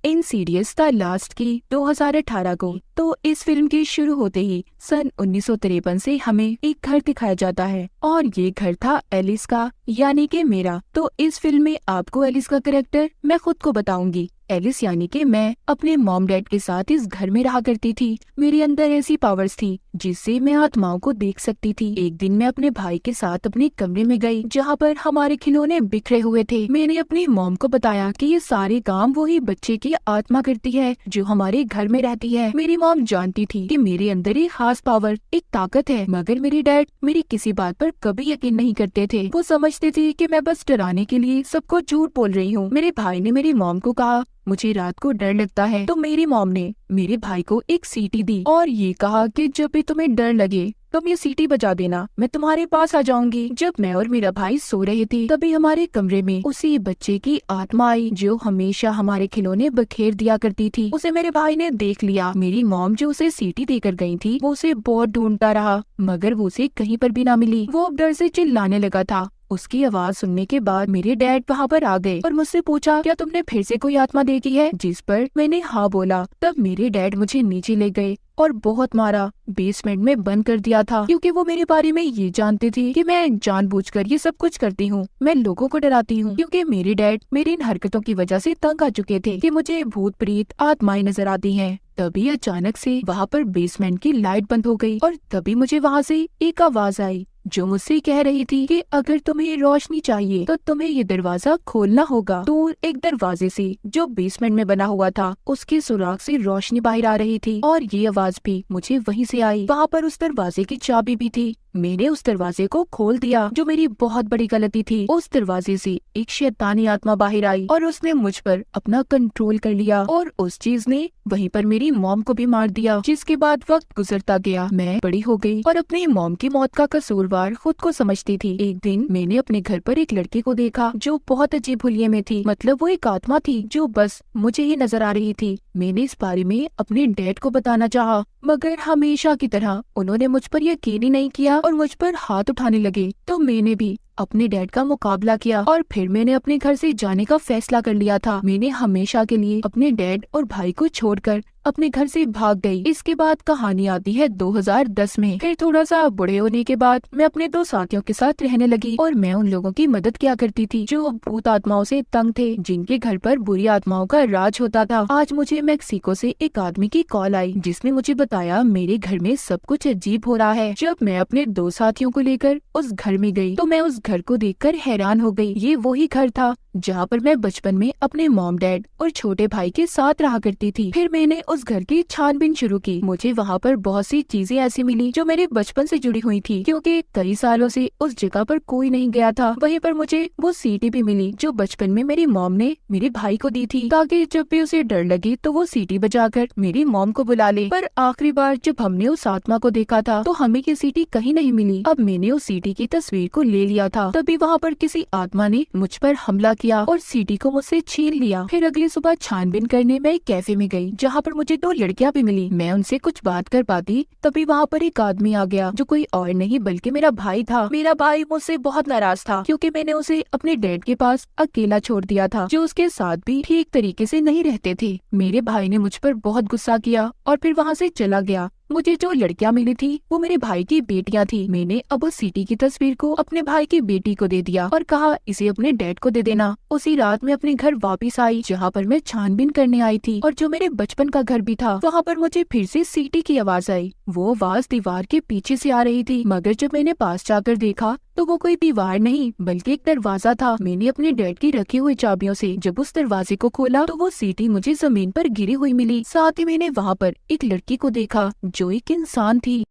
Insidious the last की 2018 को। तो इस फिल्म के शुरू होते ही सन 1953 से हमें एक घर दिखाया जाता है और ये घर था एलिस का, यानी कि मेरा। तो इस फिल्म में आपको एलिस का कैरेक्टर मैं खुद को बताऊंगी। एलिस यानी कि मैं अपने मॉम डैड के साथ इस घर में रहा करती थी। मेरे अंदर ऐसी पावर्स थी जिससे मैं आत्माओं को देख सकती थी। एक दिन मैं अपने भाई के साथ अपने कमरे में गई जहाँ पर हमारे खिलौने बिखरे हुए थे। मैंने अपनी मॉम को बताया कि ये सारे काम वही बच्चे की आत्मा करती है जो हमारे घर में रहती है। मेरी मॉम जानती थी कि मेरे अंदर एक खास पावर, एक ताकत है, मगर मेरे डैड मेरी किसी बात पर कभी यकीन नहीं करते थे। वो समझते थे कि मैं बस डराने के लिए सबको झूठ बोल रही हूँ। मेरे भाई ने मेरी मॉम को कहा मुझे रात को डर लगता है, तो मेरी मॉम ने मेरे भाई को एक सीटी दी और ये कहा कि जब भी तुम्हें डर लगे तुम ये सीटी बजा देना, मैं तुम्हारे पास आ जाऊंगी। जब मैं और मेरा भाई सो रहे थे तभी हमारे कमरे में उसी बच्चे की आत्मा आई जो हमेशा हमारे खिलौने बखेर दिया करती थी। उसे मेरे भाई ने देख लिया। मेरी मॉम जो उसे सीटी देकर गई थी वो उसे बहुत ढूंढता रहा मगर वो उसे कहीं पर भी ना मिली। वो अब डर से चिल्लाने लगा था। उसकी आवाज सुनने के बाद मेरे डैड वहाँ पर आ गए और मुझसे पूछा क्या तुमने फिर से कोई आत्मा देखी है, जिस पर मैंने हाँ बोला। तब मेरे डैड मुझे नीचे ले गए और बहुत मारा। बेसमेंट में बंद कर दिया था क्योंकि वो मेरे बारे में ये जानते थे कि मैं जानबूझकर ये सब कुछ करती हूँ। मैं लोगों को डराती हूँ क्योंकि मेरे डैड मेरी इन हरकतों की वजह से तंग आ चुके थे कि मुझे भूत प्रेत आत्माएं नजर आती हैं। तभी अचानक से वहाँ पर बेसमेंट की लाइट बंद हो गई और तभी मुझे वहाँ से एक आवाज आई जो मुझसे कह रही थी कि अगर तुम्हें रोशनी चाहिए तो तुम्हें ये दरवाजा खोलना होगा। दूर एक दरवाजे से जो बेसमेंट में बना हुआ था उसके सुराख से रोशनी बाहर आ रही थी और ये आवाज भी मुझे वहीं से आई। वहाँ पर उस दरवाजे की चाबी भी थी। मैंने उस दरवाजे को खोल दिया जो मेरी बहुत बड़ी गलती थी। उस दरवाजे से एक शैतानी आत्मा बाहर आई और उसने मुझ पर अपना कंट्रोल कर लिया और उस चीज ने वहीं पर मेरी मॉम को भी मार दिया। जिसके बाद वक्त गुजरता गया, मैं बड़ी हो गई और अपनी मॉम की मौत का कसूरवार खुद को समझती थी। एक दिन मैंने अपने घर पर एक लड़की को देखा जो बहुत अजीब हुलिये में थी। मतलब वो एक आत्मा थी जो बस मुझे ही नजर आ रही थी। मैंने इस बारे में अपने डैड को बताना चाहा मगर हमेशा की तरह उन्होंने मुझ पर यकीन ही नहीं किया और मुझ पर हाथ उठाने लगे। तो मैंने भी अपने डैड का मुकाबला किया और फिर मैंने अपने घर से जाने का फैसला कर लिया था। मैंने हमेशा के लिए अपने डैड और भाई को छोड़कर अपने घर से भाग गई। इसके बाद कहानी आती है 2010 में। फिर थोड़ा सा बड़े होने के बाद मैं अपने दो साथियों के साथ रहने लगी और मैं उन लोगों की मदद किया करती थी जो भूत आत्माओं से तंग थे, जिनके घर पर बुरी आत्माओं का राज होता था। आज मुझे मेक्सिको से एक आदमी की कॉल आई जिसने मुझे बताया मेरे घर में सब कुछ अजीब हो रहा है। जब मैं अपने दो साथियों को लेकर उस घर में गई तो मैं उस घर को देखकर हैरान हो गई। ये वही घर था जहाँ पर मैं बचपन में अपने मॉम डैड और छोटे भाई के साथ रहा करती थी। फिर मैंने उस घर की छानबीन शुरू की। मुझे वहाँ पर बहुत सी चीजें ऐसी मिली जो मेरे बचपन से जुड़ी हुई थी क्योंकि कई सालों से उस जगह पर कोई नहीं गया था। वहीं पर मुझे वो सीटी भी मिली जो बचपन में मेरी मॉम ने मेरे भाई को दी थी ताकि जब भी उसे डर लगे तो वो सीटी बजाकर मेरी मॉम को बुला ले। पर आखिरी बार जब हमने उस आत्मा को देखा था तो हमें ये सीटी कहीं नहीं मिली। अब मैंने उस सीटी की तस्वीर को ले लिया था। तभी वहाँ पर किसी आत्मा ने मुझ पर हमला किया और सीटी को मुझसे छीन लिया। फिर अगली सुबह छानबीन करने मैं एक कैफे में गई जहाँ पर मुझे दो लड़कियाँ भी मिली। मैं उनसे कुछ बात कर पाती तभी वहाँ पर एक आदमी आ गया जो कोई और नहीं बल्कि मेरा भाई था। मेरा भाई मुझसे बहुत नाराज था क्योंकि मैंने उसे अपने डैड के पास अकेला छोड़ दिया था जो उसके साथ भी ठीक तरीके से नहीं रहते थे। मेरे भाई ने मुझ पर बहुत गुस्सा किया और फिर वहाँ से चला गया। मुझे जो लड़कियां मिली थी वो मेरे भाई की बेटियां थी। मैंने अब उस सीटी की तस्वीर को अपने भाई की बेटी को दे दिया और कहा इसे अपने डैड को दे देना। उसी रात में अपने घर वापस आई जहाँ पर मैं छानबीन करने आई थी और जो मेरे बचपन का घर भी था वहाँ पर मुझे फिर से सीटी की आवाज आई। वो आवाज दीवार के पीछे से आ रही थी मगर जब मैंने पास जाकर देखा तो वो कोई दीवार नहीं बल्कि एक दरवाजा था। मैंने अपने डैड की रखी हुई चाबियों से जब उस दरवाजे को खोला तो वो सीटी मुझे जमीन पर गिरी हुई मिली। साथ ही मैंने वहाँ पर एक लड़की को देखा जो एक इंसान थी।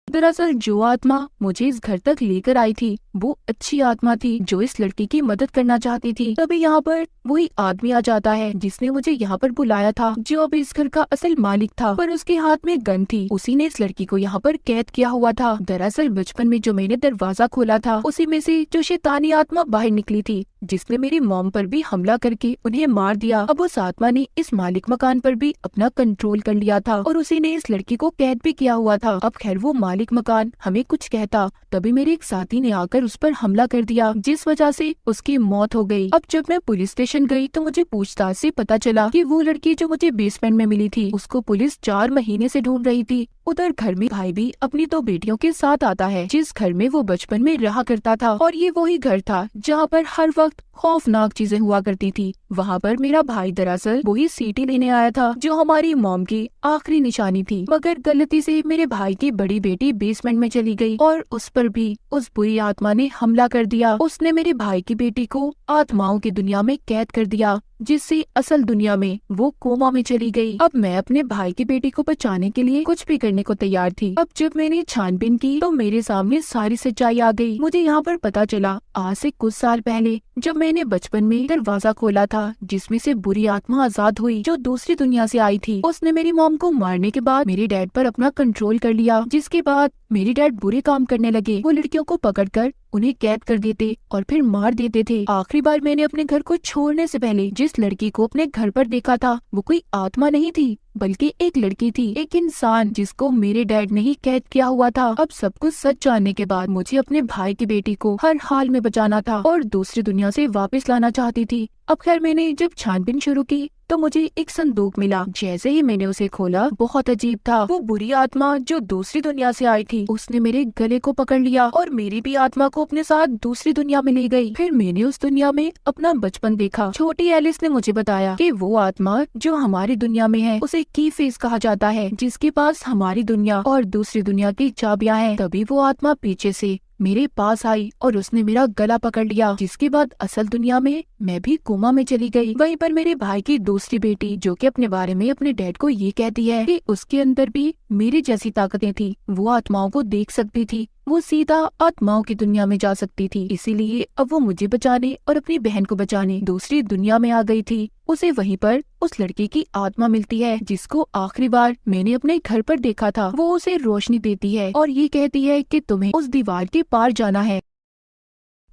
दरअसल जो आत्मा मुझे इस घर तक लेकर आई थी वो अच्छी आत्मा थी जो इस लड़की की मदद करना चाहती थी। तभी यहाँ पर वही आदमी आ जाता है जिसने मुझे यहाँ पर बुलाया था जो अब इस घर का असल मालिक था, पर उसके हाथ में गन थी। उसी ने इस लड़की को यहाँ पर कैद किया हुआ था। दरअसल बचपन में जो मैंने दरवाजा खोला था उसी में से जो शैतानी आत्मा बाहर निकली थी जिसने मेरी मॉम पर भी हमला करके उन्हें मार दिया। अब उस आत्मा ने इस मालिक मकान पर भी अपना कंट्रोल कर लिया था और उसी ने इस लड़की को कैद भी किया हुआ था। अब खैर वो मालिक मकान हमें कुछ कहता, तभी मेरे एक साथी ने आकर उस पर हमला कर दिया, जिस वजह से उसकी मौत हो गई। अब जब मैं पुलिस स्टेशन गई तो मुझे पूछताछ से पता चला कि वो लड़की जो मुझे बेसमेंट में मिली थी, उसको पुलिस 4 महीने से ढूंढ रही थी। उधर घर में भाई भी अपनी 2 बेटियों के साथ आता है, जिस घर में वो बचपन में रहा करता था, और ये वही घर था जहाँ पर हर वक्त खौफनाक चीजें हुआ करती थी। वहाँ पर मेरा भाई दरअसल वही सीटी लेने आया था जो हमारी मॉम की आखिरी निशानी थी, मगर गलती से मेरे भाई की बड़ी बेटी बेसमेंट में चली गई और उस पर भी उस बुरी आत्मा ने हमला कर दिया। उसने मेरे भाई की बेटी को आत्माओं की दुनिया में कैद कर दिया, जिससे असल दुनिया में वो कोमा में चली गई। अब मैं अपने भाई की बेटी को बचाने के लिए कुछ भी करने को तैयार थी। अब जब मैंने छानबीन की तो मेरे सामने सारी सच्चाई आ गई। मुझे यहाँ पर पता चला आज से कुछ साल पहले जब मैंने बचपन में दरवाजा खोला था, जिसमें से बुरी आत्मा आजाद हुई जो दूसरी दुनिया से आई थी। उसने मेरी मॉम को मारने के बाद मेरे डैड पर अपना कंट्रोल कर लिया, जिसके बाद मेरे डैड बुरे काम करने लगे। वो लड़कियों को पकड़कर उन्हें कैद कर देते और फिर मार देते थे। आखिरी बार मैंने अपने घर को छोड़ने से पहले जिस लड़की को अपने घर पर देखा था, वो कोई आत्मा नहीं थी बल्कि एक लड़की थी, एक इंसान जिसको मेरे डैड ने ही कैद किया हुआ था। अब सब कुछ सच जानने के बाद मुझे अपने भाई की बेटी को हर हाल में बचाना था और दूसरी दुनिया से वापस लाना चाहती थी। अब खैर मैंने जब छानबीन शुरू की तो मुझे एक संदूक मिला। जैसे ही मैंने उसे खोला, बहुत अजीब था। वो बुरी आत्मा जो दूसरी दुनिया से आई थी, उसने मेरे गले को पकड़ लिया और मेरी भी आत्मा को अपने साथ दूसरी दुनिया में ले गई। फिर मैंने उस दुनिया में अपना बचपन देखा। छोटी एलिस ने मुझे बताया कि वो आत्मा जो हमारी दुनिया में है उसे की फेस कहा जाता है, जिसके पास हमारी दुनिया और दूसरी दुनिया की चाबियां हैं। तभी वो आत्मा पीछे से मेरे पास आई और उसने मेरा गला पकड़ लिया, जिसके बाद असल दुनिया में मैं भी कोमा में चली गई। वहीं पर मेरे भाई की दूसरी बेटी जो कि अपने बारे में अपने डैड को ये कहती है कि उसके अंदर भी मेरी जैसी ताकतें थी, वो आत्माओं को देख सकती थी, वो सीधा आत्माओं की दुनिया में जा सकती थी। इसीलिए अब वो मुझे बचाने और अपनी बहन को बचाने दूसरी दुनिया में आ गई थी। उसे वहीं पर उस लड़की की आत्मा मिलती है जिसको आखिरी बार मैंने अपने घर पर देखा था। वो उसे रोशनी देती है और ये कहती है कि तुम्हें उस दीवार के पार जाना है।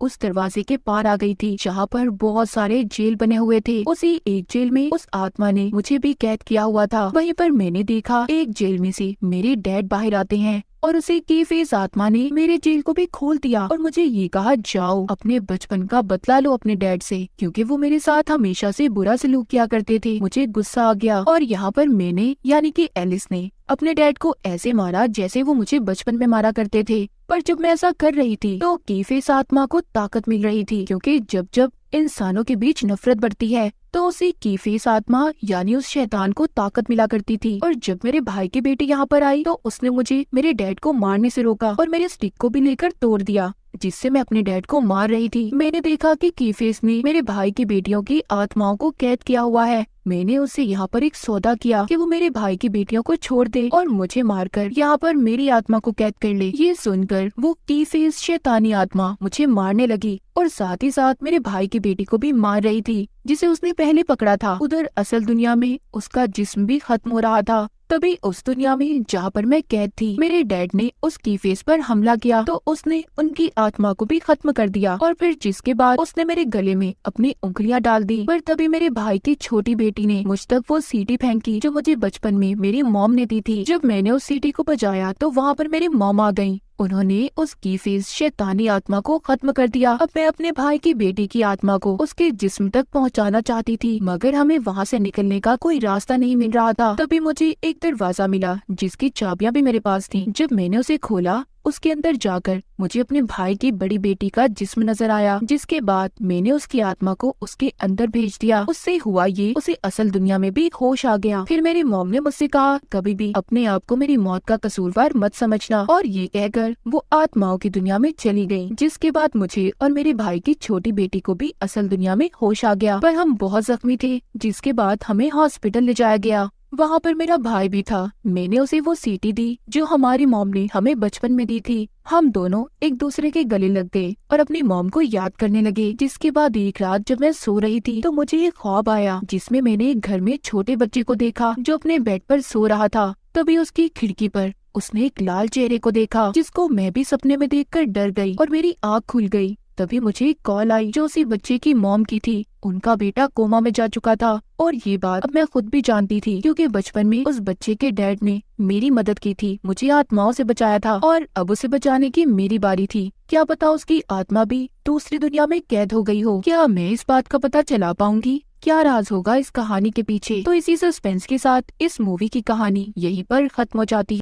उस दरवाजे के पार आ गई थी जहाँ पर बहुत सारे जेल बने हुए थे। उसी एक जेल में उस आत्मा ने मुझे भी कैद किया हुआ था। वहीं पर मैंने देखा एक जेल में से मेरे डैड बाहर आते हैं और उसे की फेस आत्मा ने मेरे जेल को भी खोल दिया और मुझे ये कहा, जाओ अपने बचपन का बदला लो अपने डैड से, क्योंकि वो मेरे साथ हमेशा से बुरा सलूक किया करते थे। मुझे गुस्सा आ गया और यहाँ पर मैंने यानी कि एलिस ने अपने डैड को ऐसे मारा जैसे वो मुझे बचपन में मारा करते थे। पर जब मैं ऐसा कर रही थी तो की फेस आत्मा को ताकत मिल रही थी, क्योंकि जब जब इंसानों के बीच नफरत बढ़ती है तो उसी की फेस आत्मा यानी उस शैतान को ताकत मिला करती थी। और जब मेरे भाई की बेटी यहाँ पर आई तो उसने मुझे मेरे डैड को मारने से रोका और मेरे स्टिक को भी लेकर तोड़ दिया, जिससे मैं अपने डैड को मार रही थी। मैंने देखा कि कीफेस ने मेरे भाई की बेटियों की आत्माओं को कैद किया हुआ है। मैंने उससे यहाँ पर एक सौदा किया कि वो मेरे भाई की बेटियों को छोड़ दे और मुझे मारकर यहाँ पर मेरी आत्मा को कैद कर ले। ये सुनकर वो कीफेस शैतानी आत्मा मुझे मारने लगी और साथ ही साथ मेरे भाई की बेटी को भी मार रही थी जिसे उसने पहले पकड़ा था। उधर असल दुनिया में उसका जिस्म भी खत्म हो रहा था। तभी उस दुनिया में जहाँ पर मैं कैद थी, मेरे डैड ने उस कीफेस पर हमला किया तो उसने उनकी आत्मा को भी खत्म कर दिया और फिर जिसके बाद उसने मेरे गले में अपनी उंगलियां डाल दी। पर तभी मेरे भाई की छोटी बेटी ने मुझ तक वो सीटी फेंकी जो मुझे बचपन में मेरी मॉम ने दी थी। जब मैंने उस सीटी को बजाया तो वहाँ पर मेरी मॉम आ गयी। उन्होंने उस कीफेस शैतानी आत्मा को खत्म कर दिया। अब मैं अपने भाई की बेटी की आत्मा को उसके जिस्म तक पहुंचाना चाहती थी, मगर हमें वहां से निकलने का कोई रास्ता नहीं मिल रहा था। तभी मुझे एक दरवाजा मिला जिसकी चाबियां भी मेरे पास थी। जब मैंने उसे खोला, उसके अंदर जाकर मुझे अपने भाई की बड़ी बेटी का जिस्म नजर आया, जिसके बाद मैंने उसकी आत्मा को उसके अंदर भेज दिया। उससे हुआ ये, उसे असल दुनिया में भी होश आ गया। फिर मेरी मॉम ने मुझसे कहा, कभी भी अपने आप को मेरी मौत का कसूरवार मत समझना, और ये कहकर वो आत्माओं की दुनिया में चली गई। जिसके बाद मुझे और मेरे भाई की छोटी बेटी को भी असल दुनिया में होश आ गया, पर हम बहुत जख्मी थे, जिसके बाद हमें हॉस्पिटल ले जाया गया। वहाँ पर मेरा भाई भी था। मैंने उसे वो सीटी दी जो हमारी मॉम ने हमें बचपन में दी थी। हम दोनों एक दूसरे के गले लग गए और अपनी मॉम को याद करने लगे। जिसके बाद एक रात जब मैं सो रही थी तो मुझे एक ख्वाब आया जिसमें मैंने एक घर में छोटे बच्चे को देखा जो अपने बेड पर सो रहा था। तभी उसकी खिड़की पर उसने एक लाल चेहरे को देखा जिसको मैं भी सपने में देखकर डर गई और मेरी आँख खुल गई। तभी मुझे एक कॉल आई जो उसी बच्चे की मॉम की थी। उनका बेटा कोमा में जा चुका था और ये बात अब मैं खुद भी जानती थी, क्योंकि बचपन में उस बच्चे के डैड ने मेरी मदद की थी, मुझे आत्माओं से बचाया था और अब उसे बचाने की मेरी बारी थी। क्या पता उसकी आत्मा भी दूसरी दुनिया में कैद हो गई हो। क्या मैं इस बात का पता चला पाऊंगी? क्या राज होगा इस कहानी के पीछे? तो इसी सस्पेंस के साथ इस मूवी की कहानी यहीं पर खत्म हो जाती है।